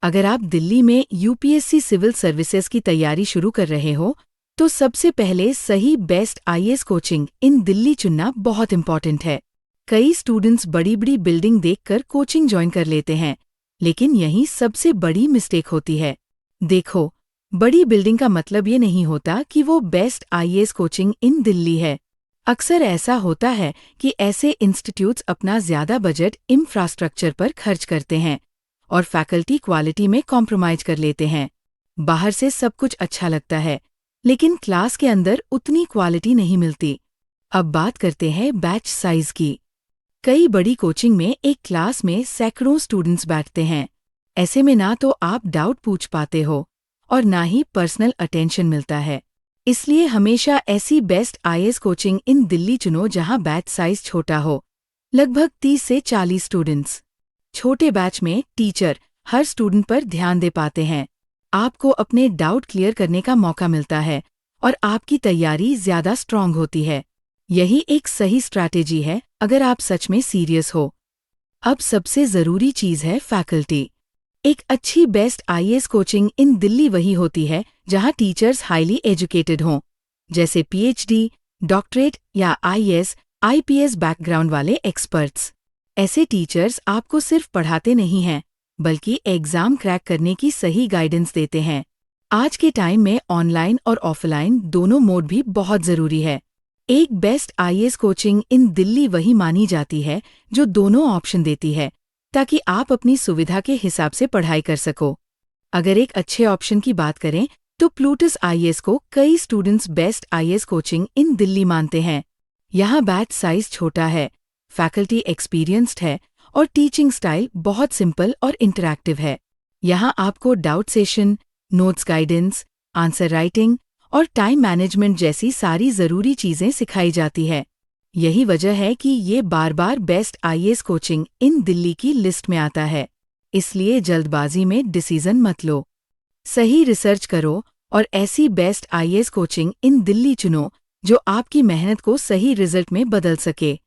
अगर आप दिल्ली में यूपीएससी सिविल सर्विसेज की तैयारी शुरू कर रहे हो, तो सबसे पहले सही best IAS coaching in Delhi चुनना बहुत इम्पोर्टेंट है। कई स्टूडेंट्स बड़ी बड़ी बिल्डिंग देखकर कोचिंग ज्वाइन कर लेते हैं, लेकिन यही सबसे बड़ी मिस्टेक होती है। देखो, बड़ी बिल्डिंग का मतलब ये नहीं होता कि वो best IAS coaching in Delhi है। अक्सर ऐसा होता है कि ऐसे इंस्टीट्यूट्स अपना ज़्यादा बजट इंफ्रास्ट्रक्चर पर खर्च करते हैं और फैकल्टी क्वालिटी में कॉम्प्रोमाइज कर लेते हैं। बाहर से सब कुछ अच्छा लगता है, लेकिन क्लास के अंदर उतनी क्वालिटी नहीं मिलती। अब बात करते हैं बैच साइज की। कई बड़ी कोचिंग में एक क्लास में सैकड़ों स्टूडेंट्स बैठते हैं। ऐसे में ना तो आप डाउट पूछ पाते हो और ना ही पर्सनल अटेंशन मिलता है। इसलिए हमेशा ऐसी best IAS coaching in Delhi चुनो जहां बैच साइज छोटा हो, लगभग 30 से 40 स्टूडेंट्स। छोटे बैच में टीचर हर स्टूडेंट पर ध्यान दे पाते हैं, आपको अपने डाउट क्लियर करने का मौका मिलता है और आपकी तैयारी ज़्यादा स्ट्रांग होती है। यही एक सही स्ट्रैटेजी है अगर आप सच में सीरियस हो। अब सबसे ज़रूरी चीज़ है फैकल्टी। एक अच्छी best IAS coaching in Delhi वही होती है जहां टीचर्स हाईली एजुकेटेड हों, जैसे पीएचडी, डॉक्टरेट या आईएएस, आईपीएस बैकग्राउंड वाले एक्सपर्ट्स। ऐसे टीचर्स आपको सिर्फ पढ़ाते नहीं हैं, बल्कि एग्जाम क्रैक करने की सही गाइडेंस देते हैं। आज के टाइम में ऑनलाइन और ऑफलाइन दोनों मोड भी बहुत ज़रूरी है। एक best IAS coaching in Delhi वही मानी जाती है जो दोनों ऑप्शन देती है, ताकि आप अपनी सुविधा के हिसाब से पढ़ाई कर सको। अगर एक अच्छे ऑप्शन की बात करें तो प्लूटस आईएएस को कई students best IAS coaching in Delhi मानते हैं। यहाँ बैच साइज छोटा है, फैकल्टी एक्सपीरियंस्ड है और टीचिंग स्टाइल बहुत सिंपल और इंटरैक्टिव है। यहाँ आपको doubt session, notes guidance, answer writing और टाइम मैनेजमेंट जैसी सारी ज़रूरी चीज़ें सिखाई जाती है। यही वजह है कि ये बार बार best IAS coaching in Delhi की लिस्ट में आता है। इसलिए जल्दबाजी में डिसीजन मत लो। सही रिसर्च करो और ऐसी best IAS coaching in Delhi चुनो जो आपकी मेहनत को सही रिजल्ट में बदल सके।